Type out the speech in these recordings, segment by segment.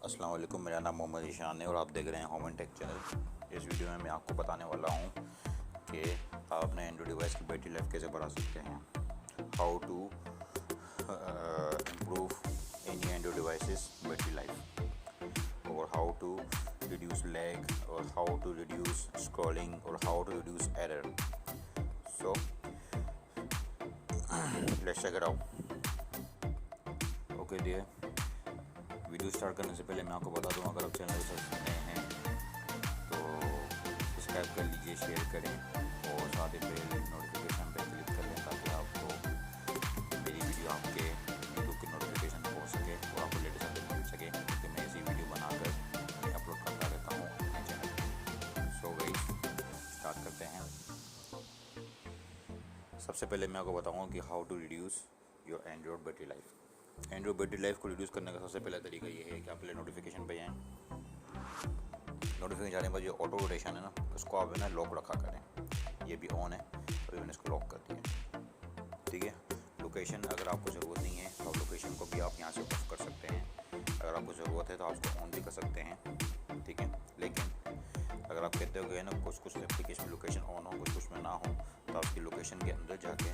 अस्सलाम वालेकुम, मेरा नाम मोहम्मद ईशान है और आप देख रहे हैं होम एंड टेक चैनल। इस वीडियो में मैं आपको बताने वाला हूँ कि आप अपने एंड्रॉइड डिवाइस की बैटरी लाइफ कैसे बढ़ा सकते हैं। How to improve any Android devices battery life, और हाउ टू रिड्यूस लैग, और हाउ टू रिड्यूस स्क्रॉलिंग, और how to reduce error. So let's check it out. Okay dear, video start करने से पहले मैं आपको बता दूं, अगर आप चैनल पर नए हैं तो सब्सक्राइब कर लीजिए, शेयर करें और साथ ही बेल नोटिफिकेशन पे क्लिक कर लें ताकि आपको मेरी वीडियो आपके यूट्यूब की नोटिफिकेशन पहुंच सके और आपको लेटेस्ट अपडेट मिल सके, क्योंकि मैं ऐसी वीडियो बनाकर अपलोड करता रहता हूँ अपने चैनल पर। सो गाइस, स्टार्ट करते हैं। सबसे पहले मैं आपको बताऊँगा कि how to reduce your Android battery life. Android battery life को रिड्यूस करने का सबसे पहला तरीका ये है कि आप पहले नोटिफिकेशन पे जाएं। नोटिफिकेशन जाने के बाद जो ऑटो रोटेशन है ना, उसको आप है ना लॉक रखा करें। ये भी ऑन है, अभी मैंने इसको लॉक कर दिया। ठीक है। लोकेशन अगर आपको ज़रूरत नहीं है तो लोकेशन को भी आप यहाँ से ऑफ कर सकते हैं। अगर आपको ज़रूरत है तो आप उसको ऑन भी कर सकते हैं। ठीक है। लेकिन अगर आप कहते हो कि ना कुछ एप्लीकेशन में लोकेशन ऑन हो, कुछ में ना हो, तो आप उसकी लोकेशन के अंदर जाके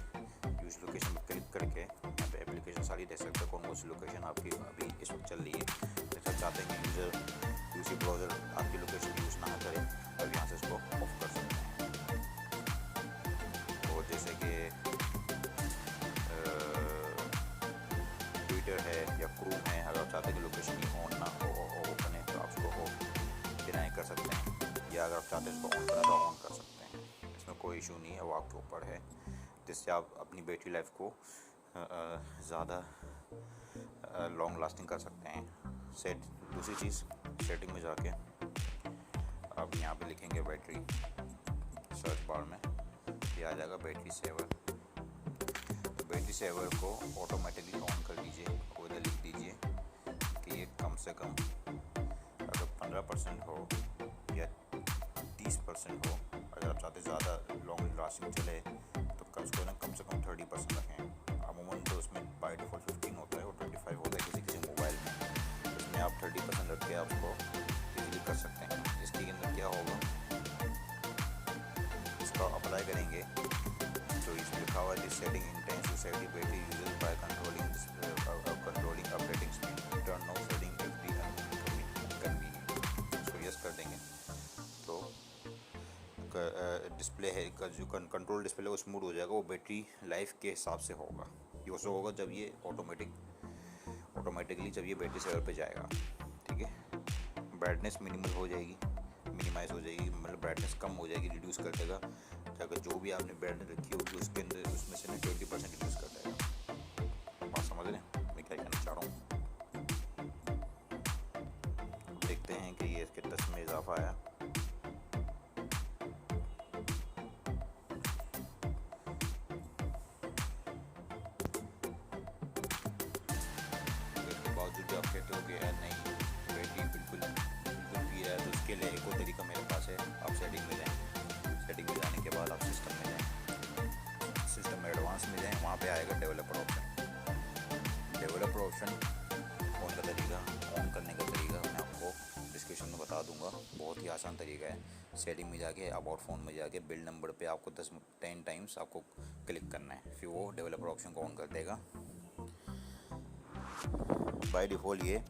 यूज़ लोकेशन पर क्लिक करके यहाँ पे एप्लीकेशन सारी दे सकते हैं कौन सी लोकेशन आपकी अभी इस वक्त चल रही है। जैसे आप चाहते हैं कि यूज़र ब्राउज़र आपकी लोकेशन यूज़ ना करे, अब यहाँ से इसको ऑफ कर सकते हैं। और जैसे कि ट्विटर है या क्रूम है, अगर आप चाहते हैं कि लोकेशन ही ऑन ना हो ओपन है तो आप उसको डिनाई कर सकते हैं, या अगर आप चाहते हैं इसको ऑन करना तो ऑन कर सकते हैं। इसमें कोई इशू नहीं है, वो आपके ऊपर है, जिससे आप अपनी बैटरी लाइफ को ज़्यादा लॉन्ग लास्टिंग कर सकते हैं। दूसरी चीज़, सेटिंग में जाके आप यहाँ पे लिखेंगे बैटरी, सर्च बार में ये आ जाएगा बैटरी सेवर। तो बैटरी सेवर को ऑटोमेटिकली ऑन कर लीजिए और इधर लिख दीजिए कि ये कम से कम अगर 15% हो या 30% हो। अगर आप चाहते ज़्यादा लॉन्ग लास्टिंग चले तो उसको ना कम से कम 30% रखें। अमूमन तो उसमें बाय डिफ़ॉल्ट 15 होता है और 25 होता है किसी मोबाइल में। उसमें आप 30% रख के आप उसको इजीली कर सकते हैं। इसके अंदर क्या होगा, इसका अप्लाई करेंगे तो इसमें लिखा हुआ है setting intense setting battery user by controlling updating speed, turn off setting every convenient. इसको यस कर देंगे तो डिस्प्ले है का जो कंट्रोल डिस्प्ले वो स्मूथ हो जाएगा। वो बैटरी लाइफ के हिसाब से होगा। ये उससे होगा जब ये ऑटोमेटिकली जब ये बैटरी सेवर पे जाएगा। ठीक है। ब्राइटनेस मिनिमाइज हो जाएगी, मतलब ब्राइटनेस कम हो जाएगी, रिड्यूस कर देगा। अगर जो भी आपने ब्राइटनेस रखी होगी उसके अंदर उसमें से ना 20% रिड्यूस कर देगा। बात समझ रहे हैं मैं क्या कहना चाह रहा हूँ। देखते हैं कि ये इसके टच में इजाफा आया। बावजूद आप कहते हो कि यार नहीं बैटरी बिल्कुल पी रहा है, तो उसके लिए एक और तरीका मेरे पास है। आप सेटिंग में जाएँ, सेटिंग में जाने के बाद आप सिस्टम में जाएँ, सिस्टम में एडवांस में जाएँ, वहाँ पे आएगा developer option. Developer option on करने का तरीका मैं आपको डिस्क्रिप्शन में बता दूंगा। बहुत ही आसान तरीका है। सेटिंग में जाके अबाउट फ़ोन में जाके बिल्ड नंबर पे आपको 10 टाइम्स आपको क्लिक करना है, फिर वो डेवलपर ऑप्शन को ऑन कर देगा। बाय डिफ़ॉल्ट ये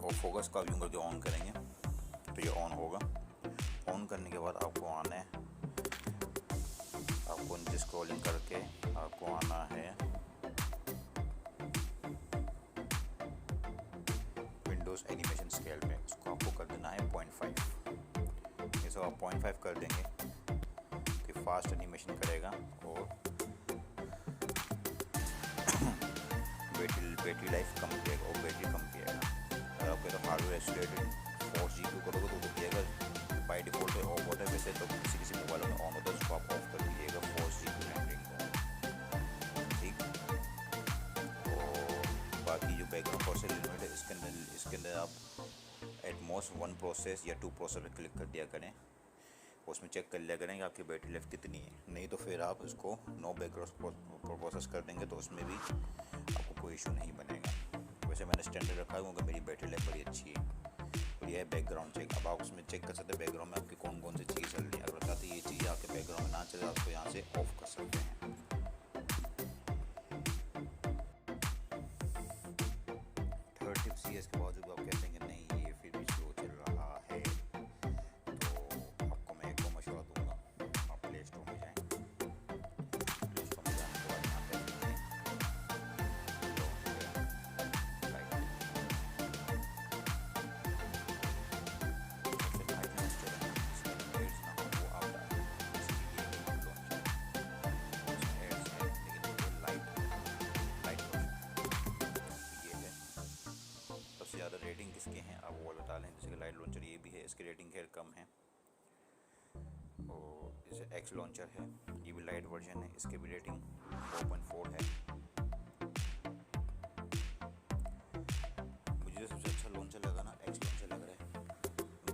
और फोकस का व्यू करके ऑन करेंगे तो ये ऑन होगा। ऑन करने के बाद आपको आना है, आपको नीचे स्क्रॉलिंग करके आपको आना है विंडोज़ एनिमेशन स्केल पे। इसको आपको कर देना है 0.5। ये सब आप 0.5 कर देंगे कि फास्ट एनिमेशन करेगा और बैटरी लाइफ कम पिएगा और बैटरी कम पिएगा। अगर आप कहते हार्डवेयर एक्सीलेटेड 4G2 करोगे तो पिएगा बाई डिफ़ॉल्ट पे ऑफ होता है। वैसे तो किसी मोबाइल में ऑन होता है, उसको आप ऑफ कर दीजिएगा 4G2 रेंडरिंग को। ठीक। और बाकी जो बैकग्राउंड प्रोसेस लिमिट है इसके अंदर आप एट मोस्ट 1 प्रोसेस या 2 प्रोसेस पर क्लिक कर दिया करें। उसमें चेक कर लिया करें कि आपकी बैटरी लाइफ कितनी है। नहीं तो फिर आप इसको नो बैकग्राउंड प्रोसेस कर देंगे तो उसमें भी आपको कोई इशू नहीं बनेगा। वैसे मैंने स्टैंडर्ड रखा है क्योंकि मेरी बैटरी लाइफ बड़ी अच्छी है। और यह है बैकग्राउंड चेक। अब आप उसमें चेक कर सकते हैं बैकग्राउंड में आपकी कौन कौन सी चीज़ चल रही है। अगर चाहते ये चीज़ आपके बैकग्राउंड में ना चले आप उसको यहाँ से ऑफ कर सकते हैं। थर्ड टिप्स ये इसके बावजूद आप कहते हैं कि नहीं ये फिर भी स्लो चल रहा है, तो आपको मैं एक और मशवरा दूंगा। आप प्ले स्टोर में जाएँ, प्ले स्टोर में जाने के बाद यहाँ पे लिखें ज़्यादा रेटिंग किसके हैं आप वो बता लें। जैसे कि लाइट लॉन्चर ये भी है, इसकी रेटिंग खैर कम है। और जैसे एक्स लॉन्चर है, ये भी लाइट वर्जन है, इसकी भी रेटिंग 4.4 है। मुझे सबसे अच्छा लॉन्चर लगा ना एक्स लॉन्चर लग रहा है।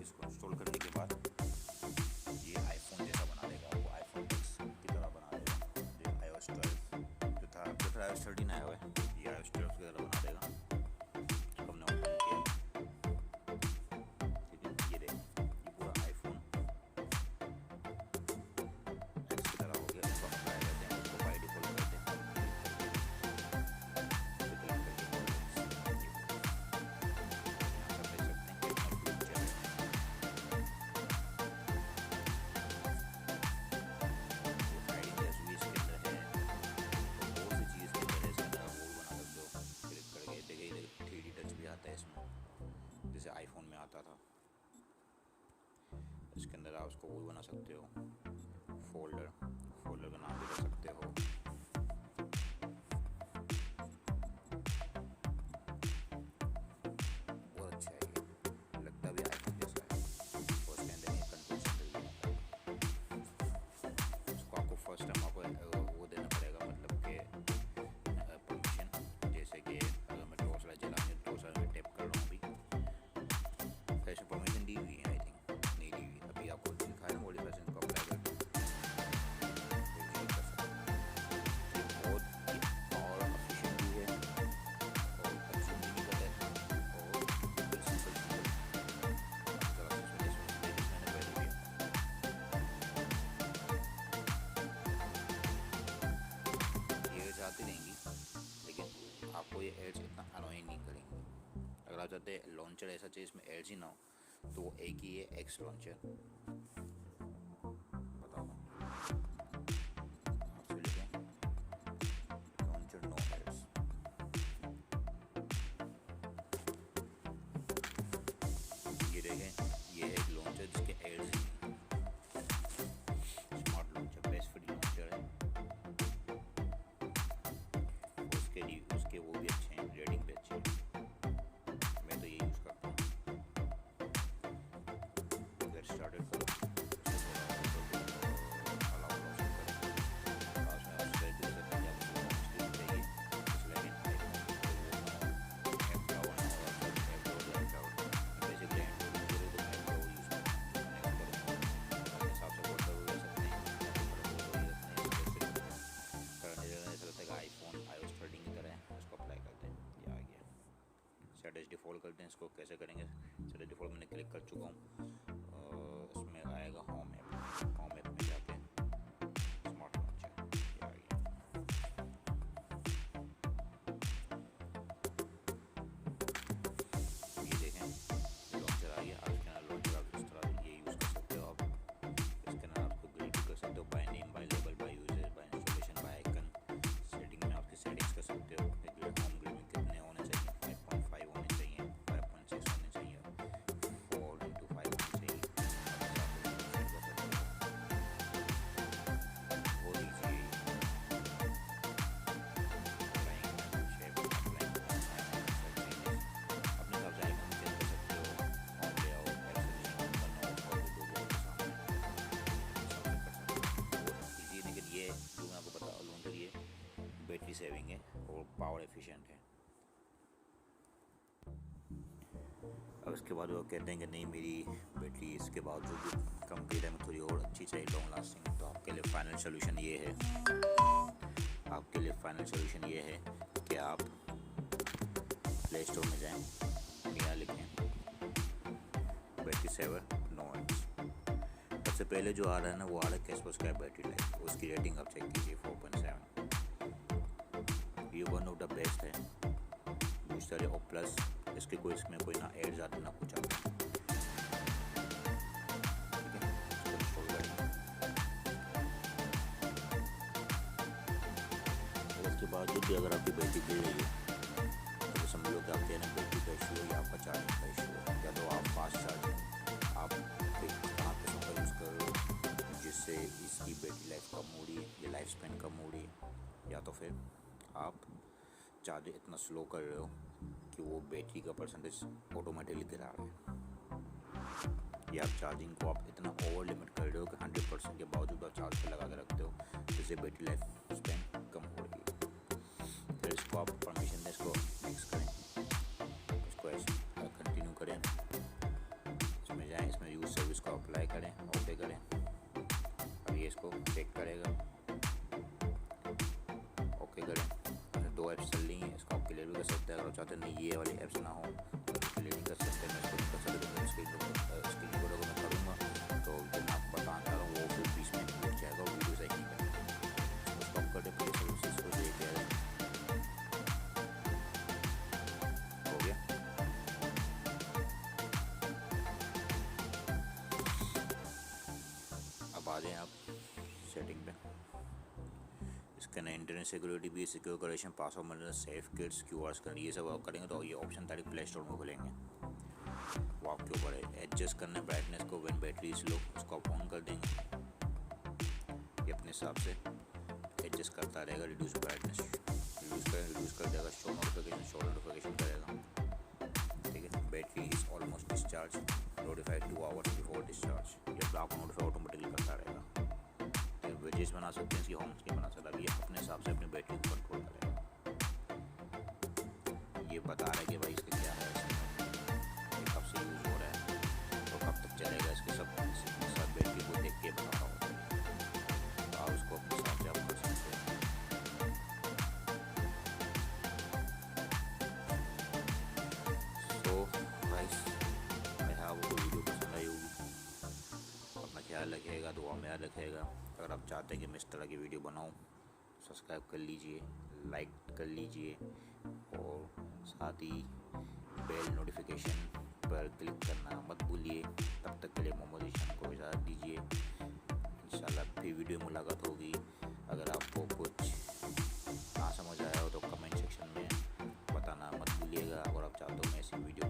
इसको इंस्टॉल करने के बाद ये आईफोन जैसा बना देगा, आपको आईफोन X की तरह बना देगा। जो iOS 12 जो था iOS 13 आया हुआ है, ये iOS 12 की तरह बना देगा। जैसे आईफोन में आता था, इसके अंदर आप उसको वो बना सकते हो, फोल्डर का नाम भी दे सकते हो। बहुत अच्छा है, ये लगता भी आईफोन जैसा है। और इसके अंदर कंट्रोल सेंटर भी आता है। उसको आपको फर्स्ट टाइम आपको वो देना पड़ेगा, मतलब कि परमिशन। जैसे कि अगर मैं टॉर्च लाइट जला रहा हूँ, टॉर्च लाइट में टैप कर रहा हूँ अभी, कैसे परमिशन दी हुई है, आई थिंक नहीं दी हुई। अभी आपको दिखा है मॉडिफिकेशन को अप्लाई करके कर सकते हैं। ये बहुत ही और एफिशिएंट भी है और कंज्यूम भी नहीं करता है और बिल्कुल सिंपल एड्स आती रहेंगी, लेकिन आपको ये एड्स इतना अनोइंग नहीं करेंगे। अगर आप चाहते हैं लॉन्चर ऐसा चाहिए इसमें एड्स ही ना हो, तो वो एक ही है एक्स लॉन्चर। बताओ आपसे लिखें लॉन्चर नो एड्स। ये देखें, ये एक लॉन्चर जिसके एड्स ही नहीं। Smart launcher, best free launcher है। उसके वो भी अच्छे हैं, रेटिंग भी अच्छी है। मैं तो ये यूज़ करता हूँ। गेट स्टार्टेड करो, सेटिंग्स डिफ़ॉल्ट करते हैं। इसको कैसे करेंगे, सेटिंग्स डिफ़ॉल्ट मैंने क्लिक कर चुका हूँ। इसमें आएगा होम ऐप में जाके स्मार्ट लॉन्चर ये आ गया। ये देखें लॉन्चर आ गया। आपके अंदर लॉन्चर आप इस तरह ये यूज़ कर सकते हो। आप इसके अंदर आपको ग्रेड कर सकते हो, by name, by label, by user, by installation, by icon. Setting में आपकी सेटिंग्स कर सकते हो। होम ग्रेड कितने होने चाहिए, 5.5 होने चाहिए, 5.6 होने चाहिए, 4:5 होने चाहिए। बहुत ईजी अपने हिसाब से आइकन चेंज कर सकते हो। Home layout, easy. लेकिन ये जो मैं आपको बता लूँगा, ये बैटरी सेविंग है और पावर एफिशिएंट है। अब इसके बाद वो कहते हैं कि नहीं मेरी बैटरी इसके बावजूद भी कम की टाइम थोड़ी और अच्छी चाहिए, लॉन्ग लास्टिंग। तो आपके लिए फाइनल सोल्यूशन ये है, कि आप प्ले स्टोर में जाएं, यहाँ लिखें बैटरी सेवर नो एड्स। सबसे पहले जो आ रहा है ना वो आ रहा है कैस्पस का बैटरी लाइफ, उसकी रेटिंग आप चेक कीजिए 4.7। ये वन ऑफ द बेस्ट है। बूस्टर है और प्लस इसके कोई इसमें कोई ना एड्स आते ना कुछ आता। ठीक है, इसको इंस्टॉल करेंगे। इसके बावजूद भी अगर आपकी बैटरी गिर रही है तो समझ लो कि आपके ना बैटरी का इशू है या आपका चार्जिंग का इशू है, या तो आप फास्ट चार्जिंग आप कहाँ पे का यूज़ कर रहे हो जिससे इसकी बैटरी लाइफ कम हो रही है या लाइफ स्पेन कम हो रही है, या तो फिर आप चार्जर इतना स्लो कर रहे हो कि वो बैटरी का परसेंटेज ऑटोमेटिकली गिरा रहा है, या आप चार्जिंग को आप इतना ओवर लिमिट कर रहे हो कि 100% के बावजूद आप चार्ज पे लगा के रखते हो, जिससे बैटरी लाइफ स्पेन कम हो रही है। फिर इसको आप परमिशन दें, इसको मिक्स करें, इसको ऐसे कंटिन्यू करें, इसमें जाएं, इसमें यूज़ सर्विस को अप्लाई करें, ओके करें। अब ये इसको चेक करेगा, ओके करें। दो ऐप्स चल रही हैं, इसको आप क्लियर भी कर सकते हैं। अगर चाहते नहीं ये वाली ऐप्स ना हो तो क्लियर नहीं कर सकते, मैं इसको कर सकता हूँ। स्क्रीन रिकॉर्ड मैं करूँगा तो जो मैं आपको बताना चाह रहा हूँ वो फिर बीच में रुक जाएगा, वीडियो सही नहीं करेगा। स्टॉप कर दे, प्ले सर्विसेज को देख लिया हो गया। अब आ जाएँ आप सेटिंग पे। इसके ना इंटरनेट सिक्योरिटी भी, secure correction, password manager, safe kits, क्यूआर्स करना, ये सब करेंगे तो ये ऑप्शन डायरेक्ट प्ले स्टोर में खुलेंगे। वो आपके ऊपर है। एडजस्ट करना है ब्राइटनेस को, व्हेन बैटरी इज लो उसको आप ऑन कर देंगे, ये अपने हिसाब से एडजस्ट करता रहेगा। रिड्यूस ब्राइटनेस, रिड्यूस कर देगा। शो नोटिफिकेशन करेगा। ठीक है, battery is almost discharge, notified 2 hours before discharge, ये आपको नोटिफाई ऑटोमेटिकली करता रहेगा। वेजेस बना सकते हैं, इसकी होम स्क्रीन बना सकते हैं। ये अपने हिसाब से अपनी बैटरी को कंट्रोल करेगा। ये बता रहा है कि भाई इसका क्या है, ये कब से यूज़ हो रहा है तो कब तक चलेगा, इसके सब बैटरी को देख के बता रहा हूँ। तो आप उसको अपने हिसाब से आप कर सकते हैं। सो गाइस, मैं आपको वीडियो पसंद आई होगी, अपना ख्याल रखिएगा, दुआ में याद रखिएगा। अगर आप चाहते हैं कि मैं इस तरह की वीडियो बनाऊं, सब्सक्राइब कर लीजिए, लाइक कर लीजिए और साथ ही बेल नोटिफिकेशन पर क्लिक करना मत भूलिए। तब तक के लिए मोहम्मद ईशान को इजाज़त दीजिए। इंशाल्लाह फिर वीडियो मुलाकात होगी। अगर आपको कुछ ना समझ आया हो तो कमेंट सेक्शन में बताना मत भूलिएगा। अगर आप चाहते हो मैं ऐसी वीडियो